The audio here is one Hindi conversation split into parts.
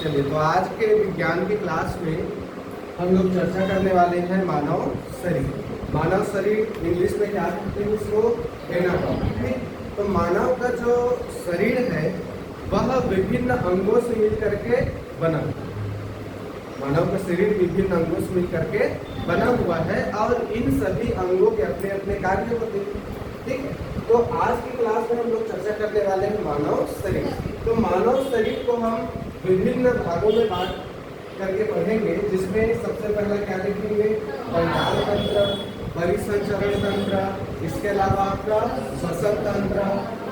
चलिए, तो आज के विज्ञान की क्लास में हम लोग चर्चा करने वाले हैं मानव शरीर। मानव शरीर इंग्लिश में क्या कहते हैं इसको? एनाटॉमी। तो मानव का जो शरीर है वह विभिन्न अंगों से मिल करके बना हुआ है। मानव का शरीर विभिन्न अंगों से मिल करके बना हुआ है और इन सभी अंगों के अपने अपने कार्य होते हैं। ठीक है, तो आज की क्लास में हम लोग चर्चा करने वाले हैं मानव शरीर। तो मानव शरीर को हम विभिन्न भागों में बांट करके पढ़ेंगे, जिसमें सबसे पहला क्या देखेंगे? कंकाल तंत्र, परिसंचरण तंत्र, इसके अलावा आपका श्वसन तंत्र,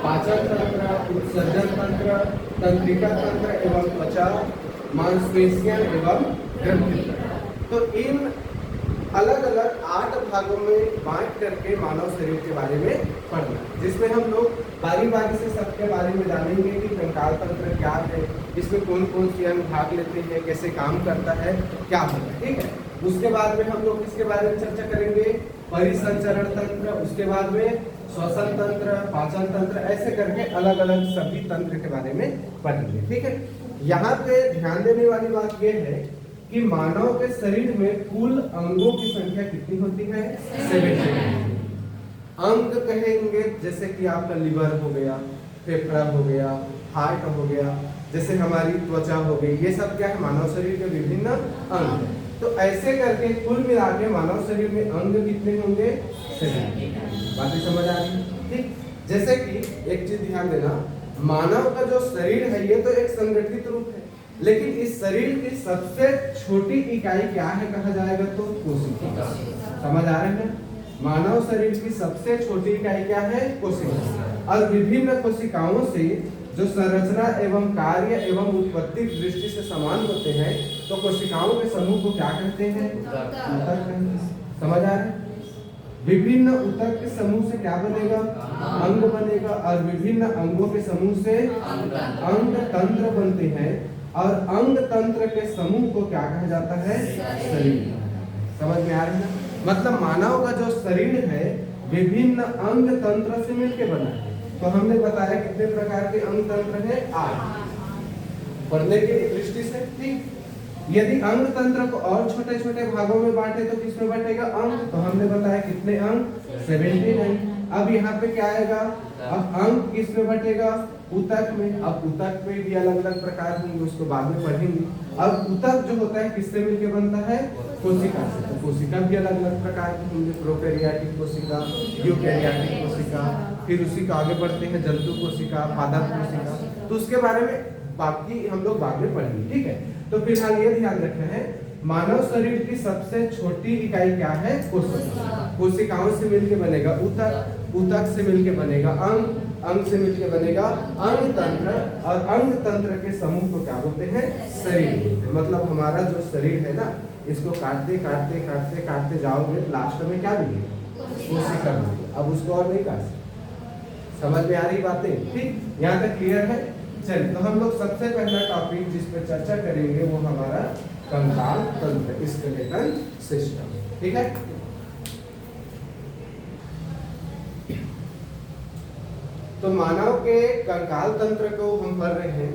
पाचन तंत्र, उत्सर्जन तंत्र, तंत्रिका तंत्र एवं त्वचा, मांसपेशियां एवं ग्रंथि तंत्र। तो इन अलग अलग 8 भागों में बांट करके मानव शरीर के बारे में पढ़ना, जिसमें हम लोग बारी बारी से सबके बारे में जानेंगे कि कंकाल तंत्र क्या है, इसमें कौन कौन से अंग भाग लेते हैं, कैसे काम करता है, क्या होता है। ठीक है, उसके बाद में हम लोग इसके बारे में चर्चा करेंगे परिसंचरण तंत्र, उसके बाद में श्वसन तंत्र, पाचन तंत्र, ऐसे करके अलग अलग सभी तंत्र के बारे में पढ़ेंगे। ठीक है, यहाँ पे ध्यान देने वाली बात यह है कि मानव के शरीर में कुल अंगों की संख्या कितनी होती है? 70 अंग कहेंगे, जैसे कि आपका लिवर हो गया, फेफड़ा हो गया, हार्ट हो गया, जैसे हमारी त्वचा हो गई, ये सब क्या है? मानव शरीर के विभिन्न अंग। तो ऐसे करके कुल मिला के मानव शरीर में अंग कितने होंगे? 70। बातें समझ आ रही? ठीक, जैसे कि एक चीज ध्यान देना, मानव का जो शरीर है ये तो एक संगठित रूप है, लेकिन इस शरीर की सबसे छोटी इकाई क्या है कहा जाएगा? तो कोशिका। समझ आ रहे हैं? मानव शरीर की सबसे छोटी इकाई क्या है? कोशिका। और विभिन्न कोशिकाओं से जो संरचना एवं कार्य एवं उत्पत्ति की दृष्टि से समान होते हैं, तो कोशिकाओं के समूह को क्या कहते हैं? ऊतक कहते हैं। समझ आ रहे हैं? विभिन्न ऊतक के समूह से क्या बनेगा? अंग बनेगा, और विभिन्न अंगों के समूह से अंग तंत्र बनते हैं, और अंग तंत्र के समूह को क्या कहा जाता है? शरीर। समझ में आ रही है? मतलब मानव का जो शरीर है विभिन्न अंग तंत्र से मिलकर बना है। तो हमने बताया कितने प्रकार के अंग तंत्र है? 8। पढ़ने की दृष्टि से ठीक, यदि अंग तंत्र को और छोटे छोटे भागों में बांटे तो किसमें बटेगा? अंग। तो हमने बताया कितने अंग? 79। अब यहाँ पे क्या आएगा? अब अंग किस में बटेगा? ऊतक में। अब ऊतक में भी अलग अलग प्रकार होंगे, उसको बाद में पढ़ेंगे। अब ऊतक जो होता है किससे मिलके बनता है? कोशिका से। तो कोशिका भी अलग अलग प्रकार की होंगे, प्रोकैरियोटिक कोशिका, यूकैरियोटिक कोशिका, फिर उसी का आगे बढ़ते हैं जंतु कोशिका, पादप कोशिका। तो उसके बारे में बाकी हम लोग बाद में पढ़ेंगे। ठीक है, तो फिलहाल ये ध्यान रखना है, मानव शरीर की सबसे छोटी इकाई क्या है? कोशिका। कोशिकाओं से मिलके बनेगा ऊतक, ऊतक से मिलके बनेगा अंग, अंग से मिलके बनेगा अंग तंत्र, और अंग तंत्र के समूह को क्या बोलते हैं? शरीर। मतलब हमारा जो शरीर है ना, इसको काटते काटते काटते काटते जाओगे, लास्ट में क्या मिलेगा? कोशिका मिलेगी। अब उसको और नहीं काट सकते। समझ में आ रही बातें? ठीक, यहाँ तक क्लियर है? चलिए, तो हम लोग सबसे पहला टॉपिक जिस पर चर्चा करेंगे वो हमारा कंकाल तंत्र, स्केलेटल सिस्टम। ठीक है, तो मानव के कंकाल तंत्र को हम पढ़ रहे हैं।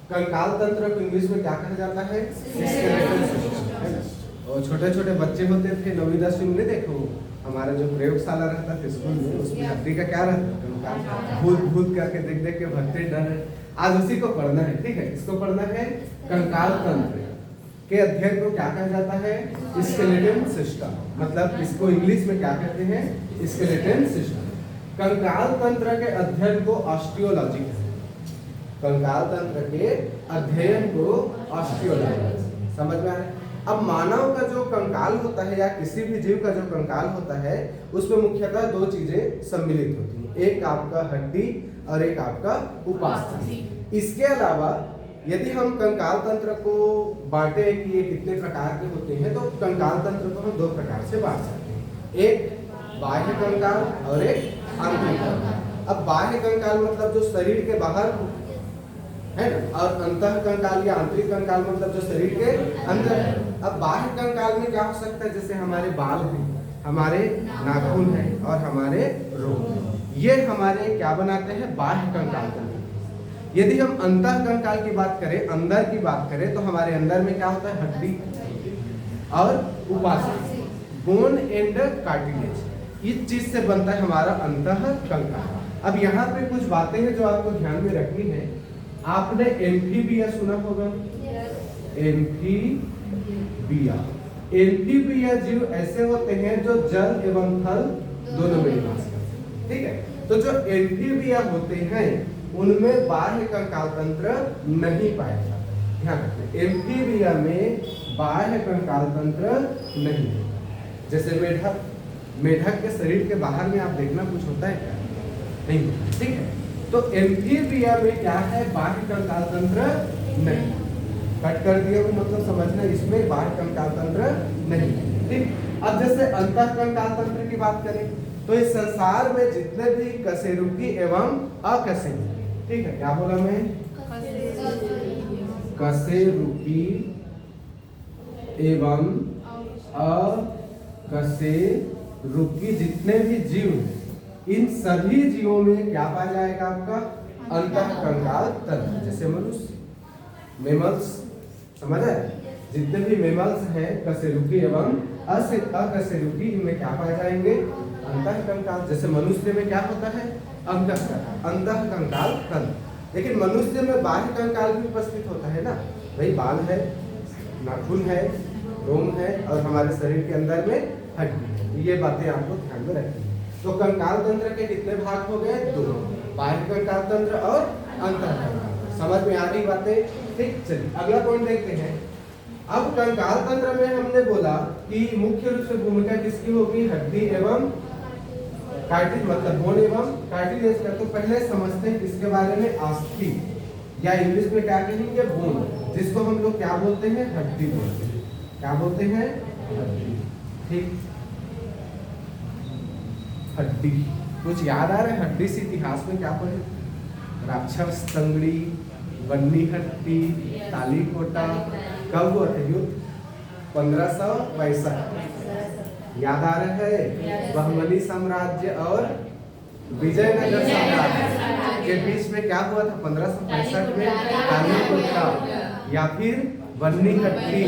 कंकाल तंत्र को इंग्लिश में क्या कहा जाता है? स्केलेटल सिस्टम, है ना? और छोटे छोटे बच्चे होते थे 9वीं 10वीं में, देखो हमारा जो प्रयोगशाला रहता था स्कूल में, उसमें हड्डी का क्या रहता है? भूत भूत करके देख देख के भगते डर। आज उसी को पढ़ना है। ठीक है, इसको पढ़ना है। कंकाल तंत्र के अध्ययन को क्या कहा जाता है? Skeletal system. मतलब इसको इंग्लिश में क्या कहते हैं? Skeletal system. कंकाल तंत्र के अध्ययन को ऑस्टियोलॉजी कहते हैं। कंकाल तंत्र के अध्ययन को ऑस्टियोलॉजी। समझ में आ रहा है? अब मानव का जो कंकाल होता है या किसी भी जीव का जो कंकाल होता है, उसमें मुख्यतः 2 चीजें सम्मिलित होती हैं, एक आपका हड्डी और एक आपका उपास्थि। इसके अलावा यदि हम कंकाल तंत्र को बांटे कि ये कितने प्रकार के होते हैं, तो कंकाल तंत्र को हम 2 प्रकार से बांट सकते हैं, एक बाह्य कंकाल और एक आंतरिक कंकाल। अब बाह्य कंकाल मतलब जो शरीर के बाहर है ना, और अंतः कंकाल या आंतरिक कंकाल मतलब जो शरीर के अंदर है। अब बाह्य कंकाल में क्या हो सकता है? जैसे हमारे बाल हैं, हमारे नाखून हैं और हमारे रोग हैं, ये हमारे क्या बनाते हैं? बाह्य कंकाल। यदि हम अंतः कंकाल की बात करें, अंदर की बात करें, तो हमारे अंदर में क्या होता है? हड्डी और उपास्थि, बोन एंड कार्टिलेज, इस चीज से बनता है हमारा अंतः कंकाल। अब यहाँ पे कुछ बातें हैं जो आपको ध्यान में रखनी है। आपने एम्फीबिया सुना होगा? एम्फीबिया, एम्फीबिया जीव ऐसे होते हैं जो जल एवं थल दोनों में निवास करते हैं, ठीक है। तो जो एम्फीबिया होते हैं उनमें बाह्य कंकाल तंत्र नहीं पाया जाता, ध्यान रखना। एम्फीबिया में बाह्य कंकाल तंत्र नहीं है। जैसे मेढक, मेढक के शरीर के बाहर में आप देखना कुछ होता है क्या? नहीं, ठीक है। तो एम्फीबिया में क्या है? बाह्य कंकाल तंत्र नहीं। कट कर दिया वो मतलब समझना, इसमें बाह्य कंकाल तंत्र नहीं, ठीक। अब जैसे अंतः कंकाल तंत्र की बात करें तो इस संसार में जितने भी कशेरुकी एवं अकशेरुकी, ठीक है, क्या बोला मैं? कशेरुकी एवं अकशेरुकी जितने भी जीव हैं, इन सभी जीवों में क्या पाया जाएगा? आपका अंतः कंकाल तंत्र। जैसे मनुष्य, मेमल्स, समझ आए? जितने भी मेमल्स हैं कशेरुकी एवं अकशेरुकी, इनमें क्या पाए जाएंगे? अंतः कंकाल। जैसे मनुष्य में क्या होता है? अंतः कंकाल तंत्र। लेकिन मनुष्य में बाह्य कंकाल भी उपस्थित होता है ना भाई, बाल है, नाखून है, रोम है और हमारे शरीर के अंदर में हड्डी है। ये बातें आपको ध्यान में रखनी है। तो कंकाल तंत्र के कितने भाग हो गए? दो, बाह्य कंकाल तंत्र और अंतः कंकाल तंत्र। समझ में आ रही बातें? ठीक, चलिए अगला पॉइंट देखते हैं। अब कंकाल तंत्र में हमने बोला कि मुख्य रूप से भूमिका किसकी होगी? हड्डी एवं कार्टिलेज, मतलब बोन एवं कार्टिलेज का। तो पहले समझते हैं इसके बारे में, अस्थि, या इंग्लिश में क्या कहेंगे? बोन, जिसको हम लोग क्या बोलते हैं? हड्डी बोलते हैं। क्या बोलते हैं? हड्डी, ठीक। हड्डी कुछ याद आ रहा है? हड्डी से इतिहास में क्या पढ़े? राक्षस तंगड़ी, बन्नी हट्टी, तालीकोटा। कब हुआ था युद्ध? 1562। याद आ रहा है? बहमनी साम्राज्य और विजयनगर साम्राज्य के बीच में क्या हुआ था? 1565 में तालीकोटा, या फिर बन्नी हट्टी,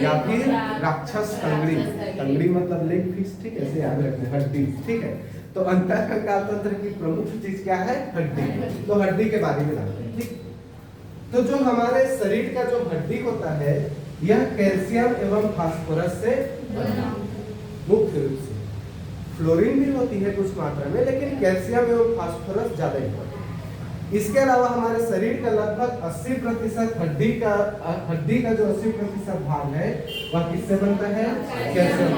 या फिर राक्षस तंगड़ी। तंगड़ी मतलब लेग पीस, ठीक है, ऐसे याद रखना, हड्डी, ठीक है। तो अंतः कंकाल तंत्र की प्रमुख चीज क्या है? हड्डी। तो हड्डी के बारे में जानते हैं, ठीक। तो जो हमारे शरीर का जो हड्डी होता है यह कैल्शियम एवं फास्फोरस से बना है, मुख्य रूप से। फ्लोरीन भी होती है कुछ मात्रा में, लेकिन कैल्शियम एवं फास्फोरस ज्यादा इंपॉर्टेंट है। इसके अलावा हमारे शरीर का लगभग 80% हड्डी का जो 80% भाग है वह किससे बनता है? कैल्शियम।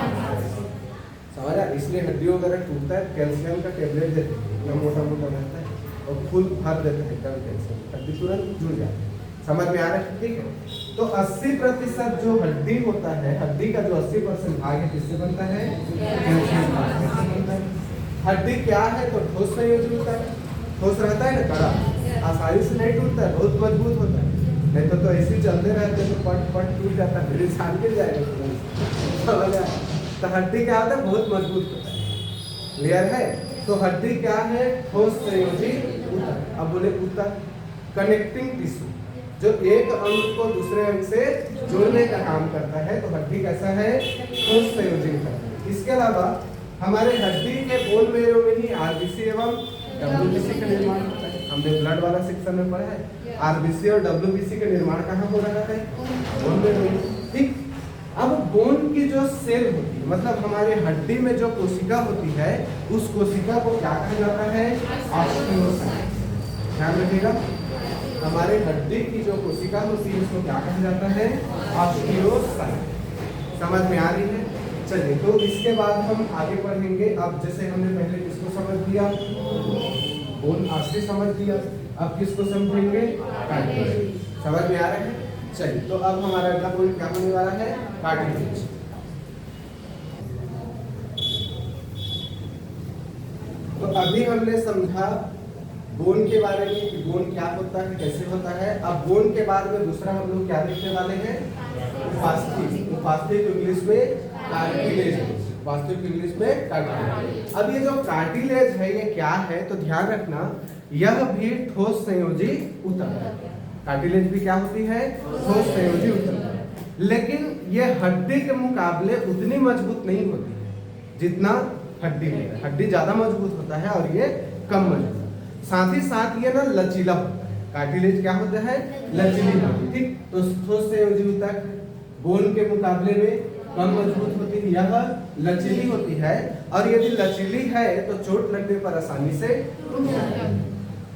समझा? इसलिए हड्डियों वगैरह टूटता है, कैल्शियम का टेबलेट देते हैं, इतना मोटा मोटा रहता है और फुल भर देते हैं एकदम कैल्शियम, हड्डी तुरंत जुड़ जाती है। समझ में आ रहा है? ठीक है। तो 80% जो हड्डी होता है, हड्डी का जो 80% भाग है किससे बनता है? कैल्शियम बनता है। हड्डी क्या है? तो ठोस संयोजन होता है। ठोस रहता है ना, कड़ा, आसानी से नहीं टूटता है, बहुत मजबूत होता है। नहीं तो ऐसे ही चलते रहते तो पट टूट जाता है, फिर इंसान गिर जाएगा। तो हड्डी क्या होता है? बहुत मजबूत होता है। क्लियर है? तो हड्डी क्या है? ठोस संयोजी ऊतक। अब बोले ऊतक, कनेक्टिंग टिश्यू, जो एक अंग को दूसरे अंग से जोड़ने का काम करता है। तो हड्डी कैसा है? ठोस संयोजी ऊतक। इसके अलावा हमारे हड्डी के बोन मेरो में ही आरबीसी एवं डब्ल्यूबीसी का निर्माण होता है। हमने ब्लड वाला सेक्शन में पढ़ा है, आरबीसी और डब्ल्यूबीसी का निर्माण कहाँ हो रहा है? बोन मेरो में, ठीक। अब बोन की जो सेल होती है, मतलब हमारे हड्डी में जो कोशिका होती है, उस कोशिका को क्या कहा जाता है? ऑस्टियोसाइट। ध्यान रखिएगा, हमारे हड्डी की जो कोशिका होती है उसको क्या कहा जाता है? ऑस्टियोसाइट। समझ में आ रही है? चलिए, तो इसके बाद हम आगे बढ़ेंगे। अब जैसे हमने पहले किसको समझ लिया? बोन ऑस्टियो समझ लिया। अब किसको समझेंगे? कार्टिलेज। समझ में आ रहा है? चलिए, तो अब हमारा अगला पॉइंट क्या होने वाला है? कार्टिलेज। तो अभी हमने समझा बोन के बारे में कि बोन क्या होता है, कैसे होता है। अब बोन के बाद में दूसरा हम लोग क्या देखने वाले हैं? उपास्थि। उपास्थि को इंग्लिश में कार्टिलेज। वास्तविक इंग्लिश में कार्टिलेज। अब ये जो कार्टिलेज है ये क्या है, तो ध्यान रखना यह भी ठोस संयोजी ऊतक है। कार्टिलेज भी क्या होती है, ठोस संयोजी ऊतक, लेकिन ये हड्डी के मुकाबले उतनी मजबूत नहीं होती है जितना हड्डी होता है। हड्डी ज्यादा मजबूत होता है और ये कम मजबूत। साथ ही साथ ये ना लचीला होता है। कार्टिलेज क्या होता है, लचीली होती है। ठीक, तो ठोस संयोजी ऊतक बोन के मुकाबले में कम मजबूत होती है, यह लचीली होती है, और यदि लचीली है तो चोट लगने पर आसानी से टूट जाती है।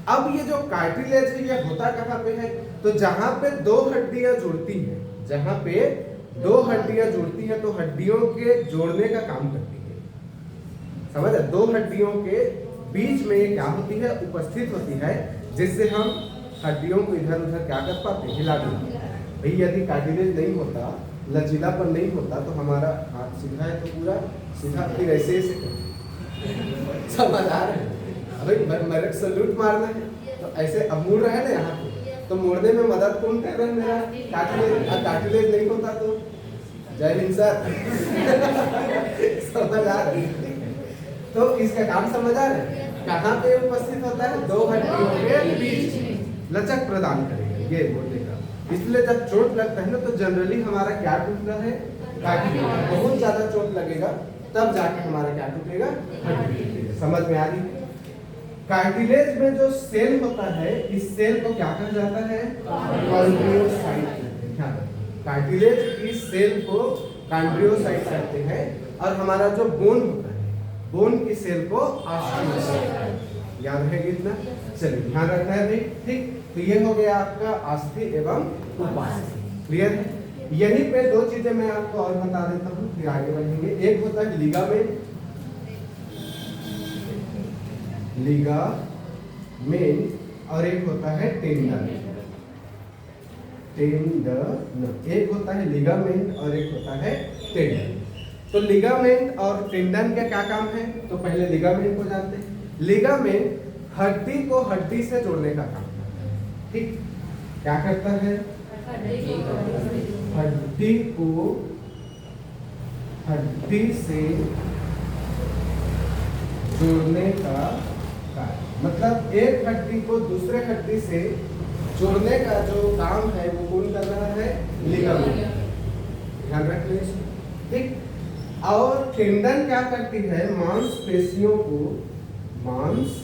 अब ये जो कार्टिलेज है ये होता कहाँ पे है, तो जहां पे दो हड्डियां जुड़ती हैं, जहां पे दो हड्डियां जुड़ती हैं तो हड्डियों के जोड़ने का काम करती है। समझ, दो हड्डियों के बीच में क्या होती है, उपस्थित होती है, जिससे हम हड्डियों को इधर उधर क्या कर पाते हैं, हिला देते हैं। भाई यदि कार्टिलेज नहीं होता, लचीलापन नहीं होता, तो हमारा हाथ सीधा है तो पूरा सीधा, फिर ऐसे समझ आ रहे हैं। भाई मेरे को सल्यूट मारना है तो ऐसे अब मुड़ रहा है ना यहाँ पे, तो मुड़ने में मदद कौन कर रहा है, मेरा कार्टिलेज। कार्टिलेज नहीं होता तो जय हिंद सर समझ आ रहा है। तो इसका काम समझ आ रहा है, कहाँ पे उपस्थित होता है, दो हड्डियों के बीच लचक प्रदान करेगा ये बोलने का। इसलिए जब चोट लगता है ना तो जनरली हमारा क्या टूटता है, कार्टिलेज। बहुत ज्यादा चोट लगेगा तब जाके हमारा क्या टूटेगा, हड्डी टूटेगा। समझ में आ रही है। कार्टिलेज में जो सेल होता है, इस सेल को क्या कहा जाता है, कॉन्ड्रियोसाइट। कार्टिलेज की सेल को कॉन्ड्रियोसाइट कहते हैं, और हमारा जो बोन होता है, बोन की सेल को ऑस्टियोसाइट। याद है कितना, चलिए ध्यान रखना है भाई। ठीक, तो ये हो गया आपका अस्थि एवं उपास्थि। क्लियर है। यहीं पे दो चीजें मैं आपको और बता देता हूँ, फिर आगे बढ़ेंगे। एक होता है लिगामेंट, लिगामेंट, और एक होता है टेंडन। टेंडन, एक होता है लिगामेंट और एक होता है टेंडन। तो लिगामेंट और टेंडन का क्या काम है, तो पहले लिगामेंट को जानते हैं। लिगामेंट हड्डी को हड्डी से जोड़ने का काम करता है। ठीक, क्या करता है, हड्डी को हड्डी से जोड़ने का कार्य। मतलब एक हड्डी को दूसरे हड्डी से जोड़ने का जो काम है वो कौन कर रहा है, लिगामेंट। ध्यान रख लीजिए। ठीक, और टेंडन क्या करती है, मांसपेशियों को, मांसपेशियों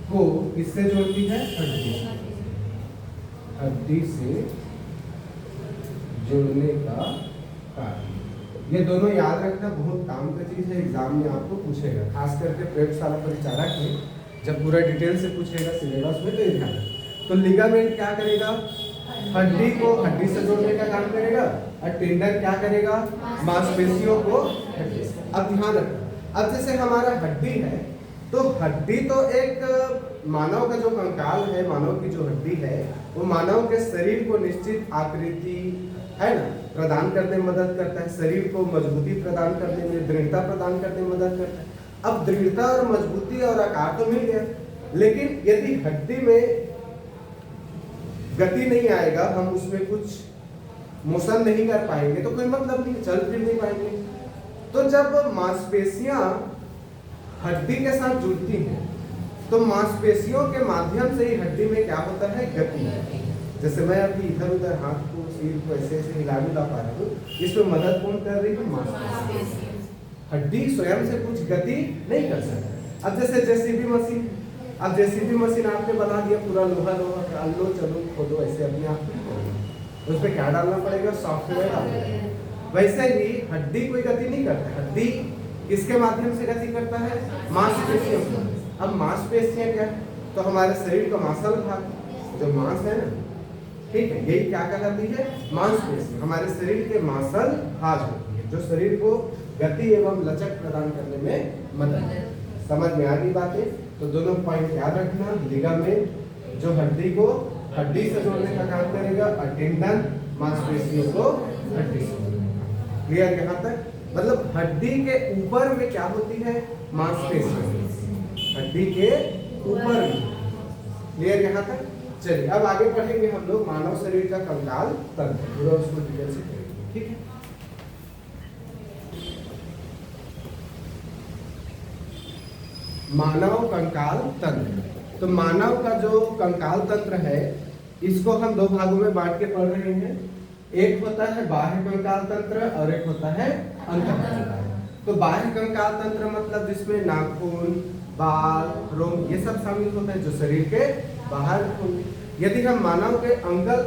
को किससे जोड़ती है, हड्डी से जोड़ने का कार्य। ये दोनों याद रखना बहुत काम का चीज है, एग्जाम में आपको पूछेगा, खास करके प्रयोगशाला परिचारक में जब पूरा डिटेल से पूछेगा सिलेबस में, तो ये ध्यान। तो लिगामेंट क्या करेगा, हड्डी को हड्डी से जोड़ने का काम करेगा, और टेंडन क्या करेगा, मांसपेशियों को हड्डी से। अब ध्यान रखना, अब जैसे हमारा हड्डी है, तो हड्डी तो एक मानव का जो कंकाल है, मानव की जो हड्डी है, वो मानव के शरीर को निश्चित आकृति है ना प्रदान करने में मदद करता है, शरीर को मजबूती प्रदान करने में, दृढ़ता प्रदान करने में मदद करता है। अब दृढ़ता और मजबूती और आकार तो मिल गया, लेकिन यदि हड्डी में गति नहीं आएगा, हम उसमें कुछ मोशन नहीं कर पाएंगे, तो कोई मतलब नहीं, चल फिर नहीं पाएंगे। तो जब मांसपेशियां हड्डी के साथ जुड़ती हैं, तो मांसपेशियों के माध्यम से ही हड्डी में क्या होता है, गति। जैसे मैं अभी इधर उधर हाथ को, सिर को ऐसे ऐसे हिला पा रहा हूँ, इसमें मदद कौन कर रही है, मांसपेशियां। हड्डी स्वयं से कुछ गति नहीं कर सकती। अब जैसे जेसीबी मशीन, अब जेसीबी मशीन आपने बना दिया, पूरा लोहा लोहा लो चलो खोदो, ऐसे अपने आप उस पर क्या डालना पड़ेगा, सॉफ्टवेयर डालना पड़ेगा। वैसे ही हड्डी कोई गति नहीं करता, हड्डी किसके माध्यम से गति करता है, मांसपेशियों। अब मांसपेशियां क्या, तो हमारे शरीर का मांसल भाग जो मांस है ना, ठीक है, यही क्या कहलाती है, मांसपेशी। हमारे शरीर के मांसल भाग होती है जो शरीर को गति एवं लचक प्रदान करने में मदद है। समझ में आ गई बातें। तो दोनों पॉइंट याद रखना, लिगामेंट जो हड्डी को हड्डी से जोड़ने का काम करेगा, और टेंडन मांसपेशियों को हड्डी से जोड़ने का। क्लियर यहाँ तक। मतलब हड्डी के ऊपर में क्या होती है, मांसपेशियां, हड्डी के ऊपर में। क्लियर यहाँ तक। चलिए अब आगे पढ़ेंगे हम लोग मानव शरीर का कंकाल तंत्र, पूरा उसको डिटेल से पढ़ेंगे, ठीक है। मानव कंकाल तंत्र। तो मानव का जो कंकाल तंत्र है इसको हम दो भागों में बांट के पढ़ रहे हैं। एक होता है बाह्य कंकाल तंत्र और एक होता है अंतः कंकाल। तो बाह्य कंकाल तंत्र मतलब जिसमें नाखून, बाल, रोम ये सब शामिल होते हैं जो शरीर के बाहर होंगे। यदि हम मानव के अंतः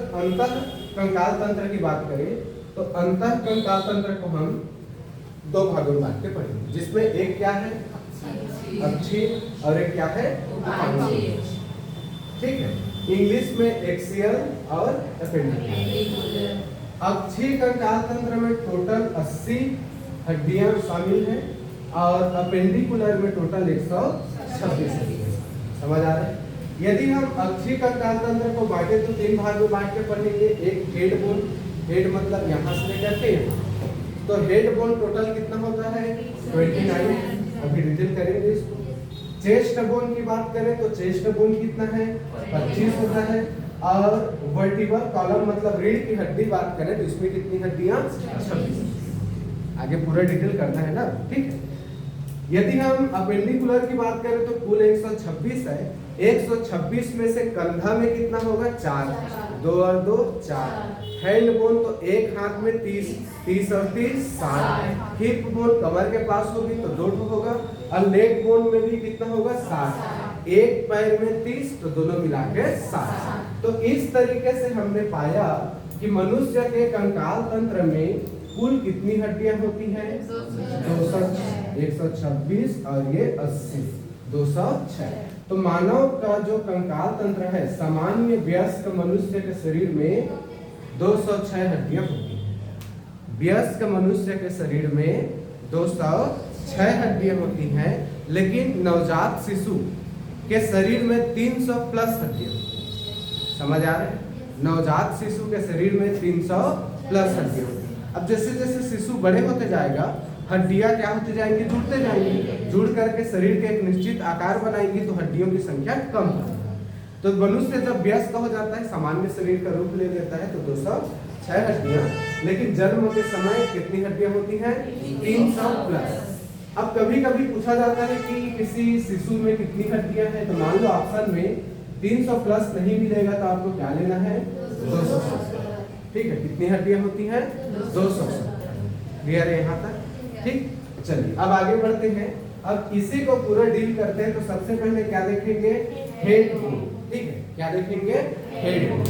कंकाल तंत्र की बात करें तो अंतः कंकाल तंत्र को हम दो भागों में बांट के पढ़ेंगे, जिसमें एक क्या है अक्षीय और एक क्या है उपांगीय, ठीक है। इंग्लिश में एक्सियल और अपेंडिकुलर। अक्षीय कंकाल तंत्र में टोटल 80 हड्डियां शामिल हैं और अपेंडिकुलर में टोटल 126 हड्डियां। समझ आ रहा है। यदि हम अक्षीय कंकाल तंत्र को बांटे तो तीन भाग में बांट के पढ़ेंगे। एक हेड बोन, हेड मतलब यहाँ से लेकर के यहाँ, तो हेड बोन टोटल कितना होता है 29, अभी डिटेल करेंगे इसको। चेस्ट बोन की बात करें तो चेस्ट बोन कितना है 25 होता है। और वर्टिब्रल कॉलम मतलब रीढ़ की हड्डी बात करें तो इसमें कितनी हड्डियां 26। आगे पूरा डिटेल करना है ना, ठीक है। यदि हम अपेंडिकुलर की बात करें तो कुल 126 है। 126 में से कंधा में कितना होगा 4, 2 और 2 4। हैंड बोन तो एक हाथ में 30, 30 और 30 60। हिप बोन कमर के पास होगी तो 2 होगा। और लेग बोन में भी कितना होगा 60। एक पैर में 30 तो दोनों मिला के 60। तो इस तरीके से हमने पाया कि मनुष्य के कंकाल तंत्र में कुल कितनी हड्डियां होती हैं 126 और ये 80 206। तो मानव का जो कंकाल तंत्र है सामान्य वयस्क मनुष्य के शरीर में 206 हड्डियां होती हैं। वयस्क मनुष्य के शरीर में 206 हड्डियां होती हैं, लेकिन नवजात शिशु के शरीर में 300 प्लस हड्डियां। समझ आ रहे हैं। नवजात शिशु के शरीर में 300 प्लस हड्डियां होती हैं। अब जैसे जैसे शिशु बड़े होते जाएगा हड्डियां क्या होती जाएंगी जुड़ते जाएंगी, जुड़ करके शरीर के एक निश्चित आकार बनाएंगी तो हड्डियों की संख्या कम होगी। तो मनुष्य जब वयस्क हो जाता है सामान्य शरीर का रूप ले लेता है तो 206 हड्डियां, लेकिन जन्म के समय कितनी हड्डियां होती हैं 300 प्लस। अब कभी कभी पूछा जाता है कि किसी शिशु में कितनी हड्डियां हैं, तो मान लो ऑप्शन में 300 प्लस नहीं मिलेगा तो आपको क्या लेना है 270। ठीक है, कितनी हड्डियां होती हैं 270। क्लियर है यहाँ तक, ठीक। चलिए अब आगे बढ़ते हैं। अब इसी को पूरा डील करते हैं। तो सबसे पहले क्या देखेंगे हेड बोन, ठीक है। क्या देखेंगे हेड बोन।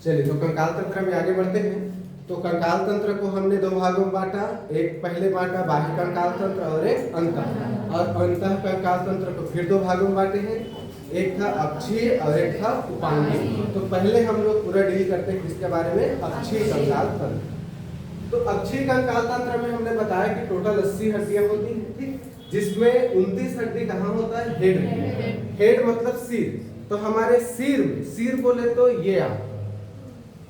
चलिए तो कंकाल तंत्र में आगे बढ़ते हैं। तो कंकाल तंत्र को हमने दो भागों में बांटा। एक पहले बांटा बाह्य कंकाल तंत्र और एक अंतः। और अंतः कंकाल तंत्र को फिर दो भागों में बांटे हैं। एक था अक्षीय और एक था उपांगीय। तो पहले हम लोग पूरा डील करते हैं किसके बारे में अक्षीय कंकाल तंत्र। तो अक्षीय कंकाल तंत्र में हमने बताया कि टोटल 80 हड्डियां होती हैं, ठीक। जिसमें 29 हड्डी कहाँ होता है हेड। हेड मतलब सिर। तो हमारे सिर में, सिर बोले तो ये आप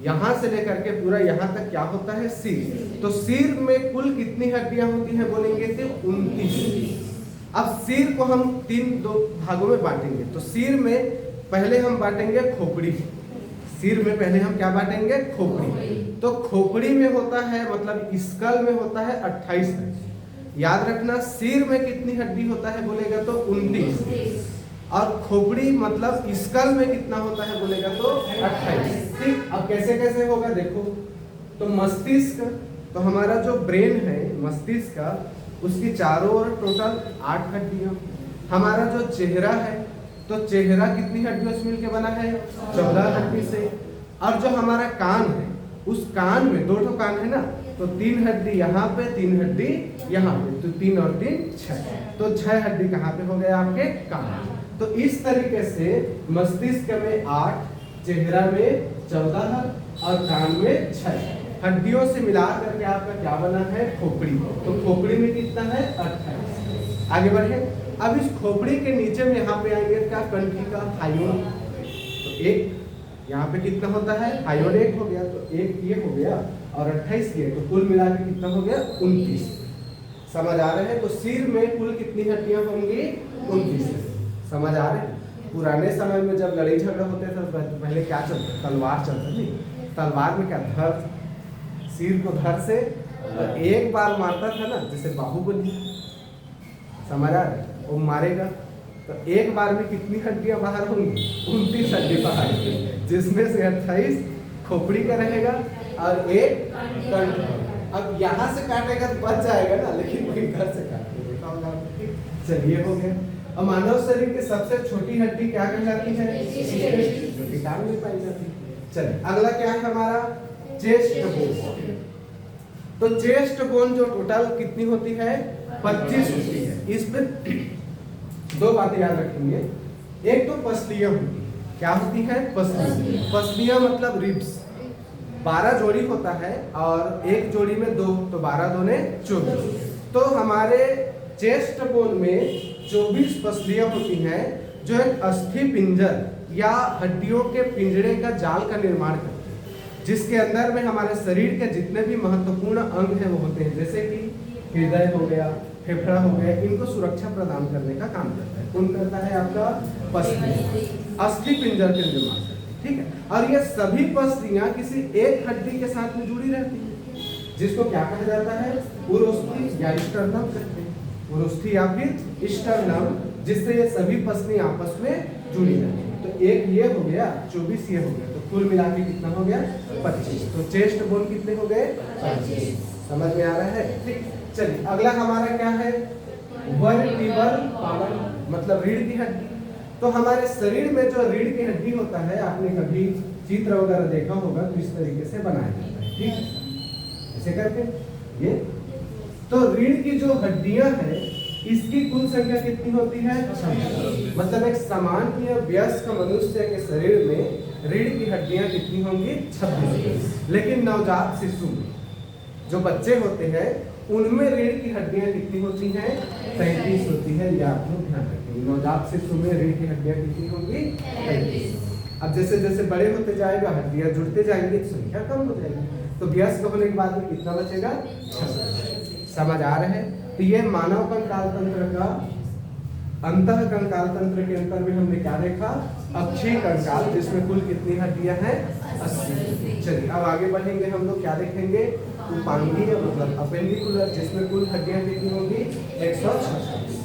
यहां से लेकर के पूरा यहां तक क्या होता है सिर। तो सिर में कुल कितनी हड्डियां होती हैं बोलेंगे तो 29। अब सिर को हम दो भागों में बांटेंगे। तो सिर में पहले हम बांटेंगे खोपड़ी। सिर में पहले हम क्या बांटेंगे खोपड़ी। तो खोपड़ी में होता है मतलब स्कल में होता है 28 हड्डी। याद रखना सिर में कितनी हड्डी होता है बोलेगा तो 29। और खोपड़ी मतलब स्कल में कितना होता है बोलेगा तो 28, ठीक। अब कैसे कैसे होगा देखो। तो मस्तिष्क, तो हमारा जो ब्रेन है मस्तिष्क का, उसकी चारों ओर टोटल 8 हड्डियां। हमारा जो चेहरा है तो चेहरा कितनी हड्डियों से मिलकर बना है 14 हड्डी से। और जो हमारा कान है उस कान में 2 कान है ना, तो 3 हड्डी यहाँ पे 3 हड्डी यहाँ पे, तो 3 और 3 6। तो 6 हड्डी कहाँ पे हो गए आपके कान। तो इस तरीके से मस्तिष्क में 8, चेहरा में 14 और कान में 6 हड्डियों से मिला करके आपका क्या बना है खोपड़ी। तो खोपड़ी में कितना है 28। आगे बढ़े। अब इस खोपड़ी के नीचे में यहाँ पे आएंगे क्या कंठी का हायोड। तो एक यहाँ पे कितना होता है हायोड 1 हो गया, तो 1 ये हो गया और 28 ये, तो कुल मिला के कितना हो गया 29। समझ आ रहे हैं? तो सिर में कुल कितनी हड्डियां होंगी? 29। समझ आ रहे हैं? पुराने समय में जब लड़ाई झगड़ा होते थे तो पहले क्या चलता? तलवार चलता थी। तलवार में क्या धड़, सिर को धड़ से तो एक बार मारता था ना, जैसे बाहुबली, समझ आ रहे हैं? वो मारेगा तो एक बार में कितनी हड्डियां बाहर होंगी? 29 हड्डी बाहर, जिसमें से 28 खोपड़ी का रहेगा और एक कंठ। अब यहाँ से काटेगा तो बच जाएगा ना, लेकिन वही घर से काटेगा, देखा होगा। चलिए हो गया। अब मानव शरीर की सबसे छोटी हड्डी क्या कहलाती है? जो कि टांग में पाई जाती है। चलिए अगला क्या है हमारा? Chest bone. तो चेस्ट बोन जो टोटल कितनी होती है? 25 होती है। इसमें दो बातें याद रखेंगे। एक तो पसलियां होती है। क्या होती है? पसलियां। पसलियां मतलब रिब्स। 12 जोड़ी होता है और एक जोड़ी में 2, तो 12 दूने 24। तो हमारे चेस्ट बोन में 24 पसलियां होती हैं, जो एक अस्थि पिंजर या हड्डियों के पिंजरे का जाल का निर्माण करते हैं, जिसके अंदर में हमारे शरीर के जितने भी महत्वपूर्ण अंग हैं वो होते हैं, जैसे कि हृदय हो गया, फेफड़ा हो गया, इनको सुरक्षा प्रदान करने का काम करता है। कौन करता है? आपका पसलियां, अस्थि पिंजर के निर्माण करते हैं। ठीक है। और ये सभी पसलियां किसी एक हड्डी के साथ में जुड़ी रहती है, जिसको क्या कहा जाता है? उरोस्थि या स्टर्नम कहते हैं। उरोस्थि या फिर स्टर्नम, जिससे ये सभी पसलियां आपस में जुड़ी रहती है। तो एक ये हो गया, 24 ये हो गया, तो कुल मिला के कितना हो गया? 25। तो चेस्ट बोन कितने हो गए? 25। समझ में आ रहा है? ठीक। चलिए अगला हमारा क्या है? वर्टिब्रल कॉलम, मतलब रीढ़ की हड्डी। तो हमारे शरीर में जो रीढ़ की हड्डी होता है, आपने कभी चित्र वगैरह देखा होगा, तो इस तरीके से बनाया जाता है। ठीक है, ऐसे करके ये। तो रीढ़ की जो हड्डियां हैं, इसकी कुल संख्या कितनी होती है? 26। मतलब एक सामान्य वयस्क मनुष्य के शरीर में रीढ़ की हड्डियां कितनी होंगी? 26। लेकिन नवजात शिशु में, जो बच्चे होते हैं, उनमें रीढ़ की हड्डियां कितनी होती हैं? 33 होती है। ये आप लोग ध्यान रखेंगे। नवजात शिशु में रीढ़ की हड्डियां कितनी होंगी? 33। अब जैसे जैसे बड़े होते जाएगा, हड्डियां जुड़ते जाएंगी, तो संख्या कम हो जाएगी। तो वयस्क होने के बाद में कितना बचेगा? 26। समझ आ रहे हैं? तो ये मानव कंकाल तंत्र का, अंतः कंकाल तंत्र के अंतर में हमने क्या देखा? अक्षीय कंकाल, जिसमें कुल कितनी हड्डियां हैं? 80। चलिए अब आगे बढ़ेंगे, हम लोग क्या देखेंगे? उपांगीय मतलब अपेंडिकुलर, जिसमें कुल हड्डियां कितनी होंगी? 136।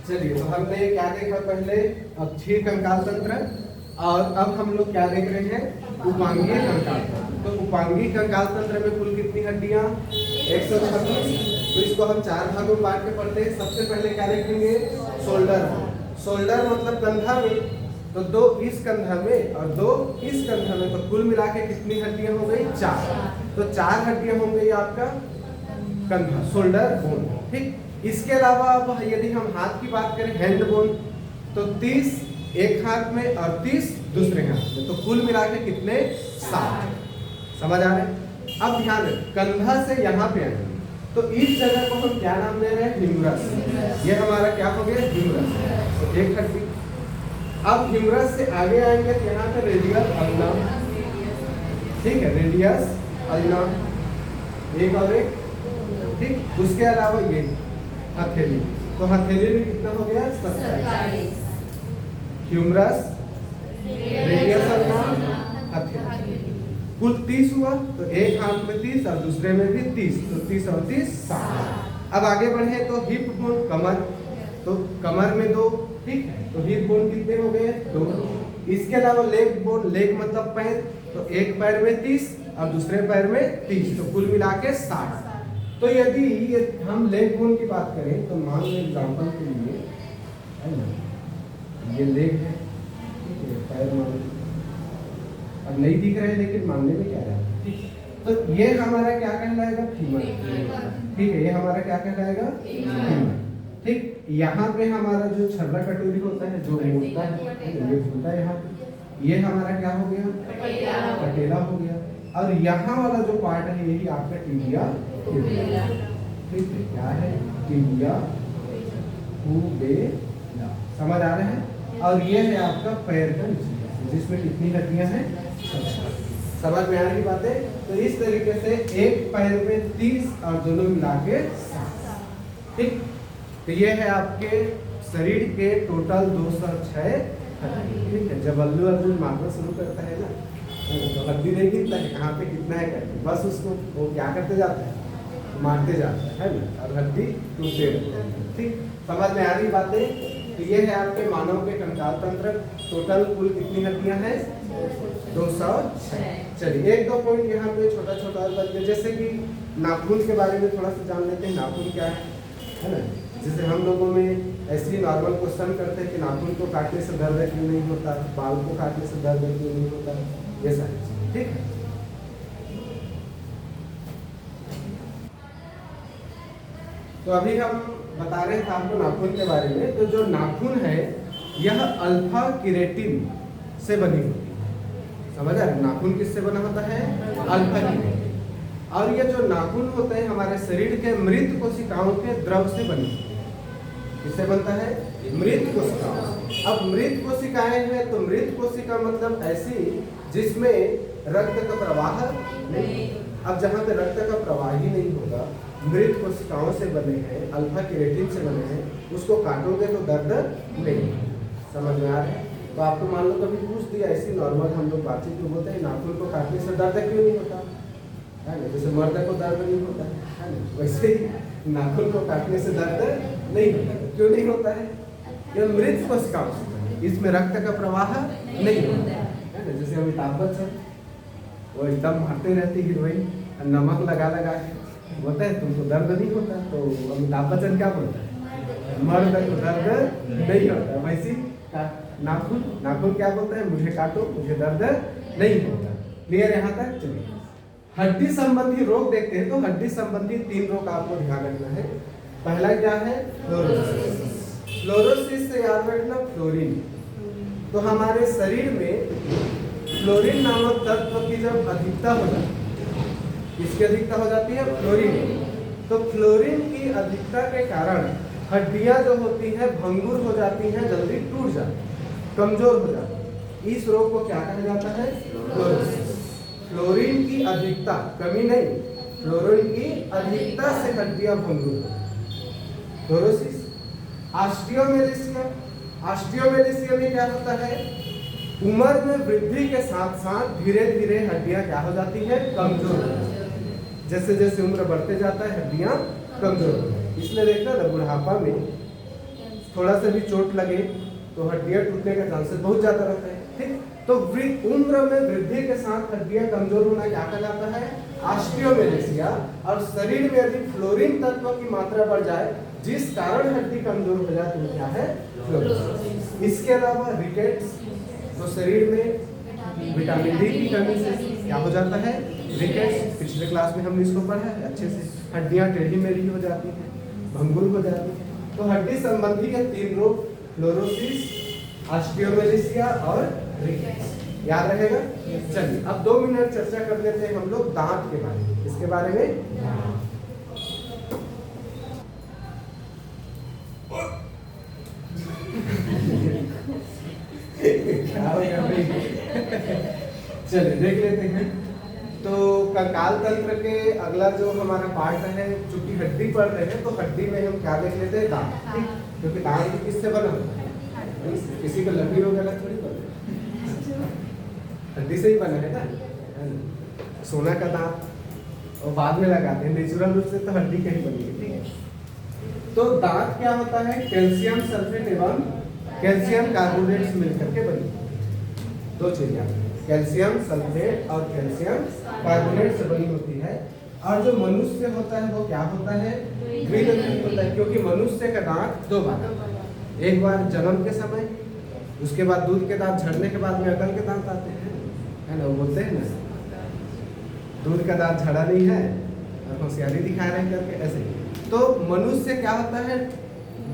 चलिए तो हमने क्या देखा? पहले अक्षीय कंकाल तंत्र, और अब हम लोग क्या देख रहे हैं? उपांगीय कंकाल तंत्र। तो उपांगीय कंकाल तंत्र में कुल कितनी हड्डियां? 136। तो इसको हम 4 भागों में बांट के पढ़ते हैं। सबसे पहले क्या देखेंगे? शोल्डर। शोल्डर मतलब कंधा में, तो 2 इस कंधा में और 2 इस कंधा में, तो कुल मिला के कितनी हड्डियां हो गई? 4। तो 4 हड्डियां हो गई आपका कंधा, शोल्डर बोन। ठीक। इसके अलावा अब यदि हम हाथ की बात करें, हैंड बोन, तो 30 एक हाथ में और 30 दूसरे हाथ में, तो कुल मिला के कितने? 7। समझ आ रहे हैं? अब ध्यान रखें, कंधा से यहाँ पे आएंगे, तो इस जगह को हम क्या नाम दे रहे हैं? ह्यूमरस। ये हमारा क्या हो गया? ह्यूमरस। तो एक हड्डी। अब ह्यूमरस से आगे आएंगे तो यहाँ पे रेडियल अल्ना। ठीक है, रेडियस अल्ना, एक और एक। ठीक। उसके अलावा ये हथेली, तो हथेली में कितना हो गया? 27। ह्यूमरस, रेडियस अल्ना, हथेली, कुल 30 हुआ। तो एक हाथ में 30 और दूसरे में भी 30, तो 30 और 30 60। अब आगे बढ़े तो हिप बोन, कमर, तो कमर में 2। ठीक है, तो हिप बोन कितने हो गए? 2। इसके अलावा लेग बोन, लेग मतलब पैर, तो एक पैर में 30 और दूसरे पैर में 30, तो कुल मिला के 60। तो यदि हम लेग बोन की बात करें, तो मान लो एग्जाम्पल के लिए है ना, ये लेग है, पैर मान लो, अब नहीं दिख रहे लेकिन मानने में क्या है? तो ये हमारा क्या कहलाएगा? फीमर। ठीक है, ये हमारा क्या कहलाएगा? फीमर। ठीक। यहाँ पे हमारा जो छर्रा कटोरी होता है, जो मोड़ता है, ये होता है यहाँ पे, ये हमारा क्या हो गया? पटेला हो गया। और यहाँ वाला जो पार्ट है, यही आपका टिबिया। ठीक है, क्या है? टिबिया पुबेला। समझ आ रहे हैं? और ये है आपका पैर का निचला, जिसमें कितनी हड्डियां हैं? 27। समझ में आ रही बातें? तो इस तरीके से एक पैर में 30 और दोनों मिला के 60। ठीक, तो ये है आपके शरीर के टोटल 206 हड्डी। ठीक है, जब अल्लू अर्जुन मारना शुरू करता है ना, तो हड्डी नहीं गिनता है कहाँ पे कितना है करके, बस उसको वो क्या करते जाते हैं, मारते जाते हैं ना, और हड्डी टूटते रहते हैं। ठीक, समझ में आ रही बातें? तो ये है आपके मानव के कंकाल तंत्र। टोटल कुल कितनी हड्डियां हैं? 206। चलिए एक दो पॉइंट यहाँ पे छोटा छोटा और बदले, जैसे कि नाखून के बारे में थोड़ा सा जान लेते हैं। नाखून क्या है ना? जैसे हम लोगों में ऐसे ही नॉर्मल क्वेश्चन करते हैं कि नाखून को काटने से दर्द क्यों नहीं होता, बाल को काटने से दर्द क्यों नहीं होता, ये सारी चीजें। ठीक है, तो अभी हम बता रहे थे आपको नाखून के बारे में। तो जो नाखून है यह अल्फा केराटिन से बनी होती है। समझ आ रहा है? नाखून किससे बना होता है? Alpha keratin. और ये जो नाखून होते हैं हमारे शरीर के मृत कोशिकाओं के द्रव से बनी होती है। किससे बनता है? मृत कोशिकाओं। अब मृत कोशिकाएं हैं तो मृत कोशिका मतलब ऐसी जिसमें रक्त का प्रवाह नहीं। अब जहाँ पे रक्त का प्रवाह ही नहीं होगा, मृत कोशिकाओं से बने हैं, अल्फा केराटिन से बने हैं, उसको काटोगे तो दर्द नहीं। समझ में आ रहा है? तो आपको मान लो कभी पूछ दिया ऐसी नॉर्मल हम लोग बातचीत में बोलते हैं नाखून को काटने से दर्द क्यों नहीं होता है ना, जैसे मर्द को दर्द नहीं होता है ना, वैसे ही नाखून को काटने से दर्द नहीं होता। क्यों नहीं होता है? यह मृत कोशिकाओं से, इसमें रक्त का प्रवाह नहीं होता है ना। जैसे अमिताभ बच्चन वो एकदम मारते रहती हीरोइन, नमक लगा लगा के बोलता है तुमको दर्द नहीं होता, तो अमिताभ बच्चन क्या बोलता है? मर्द को दर्द नहीं होता। वैसे नाखून नाखून क्या बोलता है? मुझे काटो, मुझे दर्द नहीं होता। क्लियर यहाँ तक? चलिए हड्डी संबंधी रोग देखते हैं। तो हड्डी संबंधी 3 रोग आपको ध्यान रखना है। पहला क्या है? फ्लोरोसिस। फ्लोरोसिस से याद रखना फ्लोरीन। तो हमारे शरीर में फ्लोरीन नामक तत्व की जब अधिकता हो जाती है, किसकी अधिकता हो जाती है? फ्लोरीन। तो फ्लोरीन की अधिकता के कारण हड्डियां जो होती हैं भंगुर हो जाती हैं, जल्दी टूट जाती हैं, कमजोर हो जाती हैं। इस रोग को क्या कहा जाता है? फ्लोरोसिस। फ्लोरीन की अधिकता, कमी नहीं, फ्लोरीन की अधिकता से हड्डियां भंगुर हो जाती हैं, फ्लोरोसिस। ऑस्टियोमेलेसिया। ऑस्टियोमेलेसिया में क्या होता है? उम्र में वृद्धि के साथ साथ धीरे धीरे हड्डियां क्या हो जाती हैं? कमजोर हो जाती हैं। जैसे जैसे उम्र बढ़ते जाता है हड्डियां कमजोर हो जाती हैं। इसलिए देखते हैं ना बुढ़ापा में थोड़ा सा भी चोट लगे तो हड्डियां टूटने का चांसेस बहुत ज्यादा रहता है। ठीक, तो उम्र में वृद्धि के साथ हड्डियां कमजोर होना क्या कहलाता है? ऑस्टियोमेलेसिया। और शरीर में यदि फ्लोरीन तत्व की मात्रा बढ़ जाए जिस कारण हड्डी कमजोर हो जाए तो क्या है? फ्लोरोसिस। इसके अलावा रिकेट्स, तो शरीर में विटामिन डी की कमी से क्या हो जाता है? रिकेट्स। पिछले क्लास में हमने इसको पढ़ा है अच्छे से। हड्डियां टेढ़ी मेढ़ी हो जाती हैं, भंगुर हो जाती हैं। तो हड्डी संबंधी के 3 रोग, फ्लोरोसिस, ऑस्टियोमेलेसिया और रिकेट्स। याद रहेगा? चलिए अब 2 मिनट चर्चा कर लेते हैं हम लोग दांत के बारे में। इसके बारे में चलिए देख लेते हैं। तो कंकाल तंत्र के अगला जो हमारा पार्ट है, चूंकि हड्डी पढ़ रहे हैं तो हड्डी में हम क्या देख लेते हैं? दांत। क्योंकि दांत किससे बना होता है? किसी को लकड़ी वगैरह थोड़ी बना, हड्डी से ही बना है ना। सोना का दांत और बाद में लगाते हैं, नेचुरल रूप से तो हड्डी का ही बनी है। ठीक है, तो दांत क्या होता है? कैल्शियम सल्फेट एवं कैल्शियम कार्बोनेट मिलकर के बनी। 2 चीजें, कैल्शियम सल्फेट और कैल्शियम कार्बोनेट से बनी होती है। और जो मनुष्य होता है वो क्या होता है? द्विदंती होता है। क्योंकि मनुष्य का दांत 2 बार, एक बार जन्म के समय, उसके बाद दूध के दांत झड़ने के बाद में अकल के दांत आते हैं, है ना। वो बोलते हैं ना दूध का दांत झड़ा नहीं है और होशियारी दिखा रहे हैं करके, ऐसे। तो मनुष्य क्या होता है?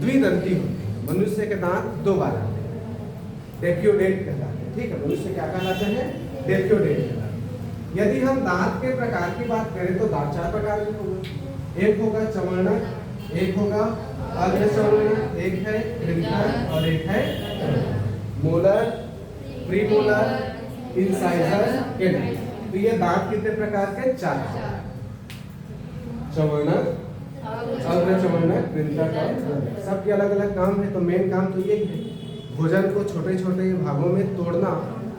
द्विदंती होती है। मनुष्य के दांत 2 बार आते हैं, डेक्योडेंट कहलाते हैं। ठीक है, मनुष्य क्या कहलाते हैं? डेक्योडेंट कहलाते हैं। यदि हम दांत के प्रकार की बात करें तो दांत 4 प्रकार के होंगे। एक होगा चमड़ना, एक होगा अर्धचमड़ना, एक है क्लिंकर और एक है मोलर, प्रीमोलर, इंसाइजर, कैनल। तो ये दांत कितने प्रकार के? 4। चवर्णक, अग्रचवर्णक, कृंतक और सबके अलग अलग काम है। तो मेन काम तो यही है, भोजन को छोटे छोटे भागों में तोड़ना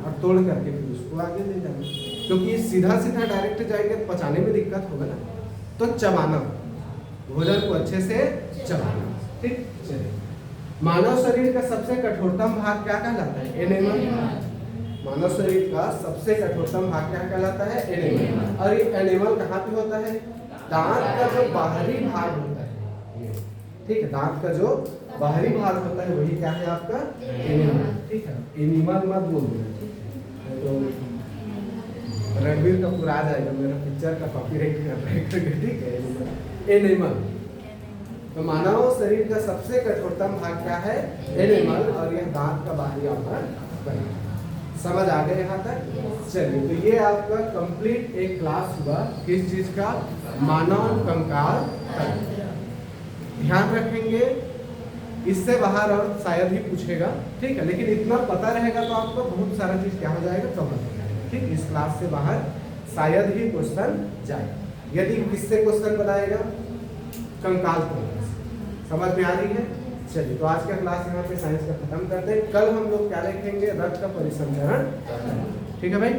और तोड़ करके फिर उसको आगे ले जाना, क्योंकि सीधा सीधा डायरेक्ट जाएंगे तो पचाने में दिक्कत होगा ना। तो चबाना, भोजन को अच्छे से चबाना। ठीक, चलिए। मानव शरीर का सबसे कठोरतम भाग क्या कहलाता है? एनेमल। मानव शरीर का सबसे कठोरतम भाग क्या कहलाता है? एनेमल। और ये एनेमल कहाँ पे होता है? दांत का जो बाहरी भाग होता है, ठीक है, दांत का जो बाहरी भाग होता है वही क्या है आपका? एनिमल। ठीक है, एनिमल मत बोल देना, तो रणबीर कपूर आ जाएगा, मेरा पिक्चर का कॉपीराइट कर रहा है। ठीक है, एनिमल। तो मानव शरीर का सबसे कठोरतम भाग क्या है? एनिमल। और यह दांत का बाहरी आवरण बना। समझ आ गए यहाँ तक? चलिए, तो ये आपका कंप्लीट एक क्लास हुआ किस चीज का? मानव कंकाल तंत्र। ध्यान रखेंगे, इससे बाहर और शायद ही पूछेगा, ठीक है, लेकिन इतना पता रहेगा तो आपको बहुत सारा चीज क्या हो जाएगा? कवर हो जाएगा। ठीक, इस क्लास से बाहर शायद ही क्वेश्चन जाए। यदि किससे क्वेश्चन बनाएगा? कंकाल तंत्र से। समझ में आ रही है? चलिए, तो आज का क्लास यहाँ पे साइंस का खत्म करते हैं। कल हम लोग क्या देखेंगे? रक्त का परिसंचरण। ठीक है भाई।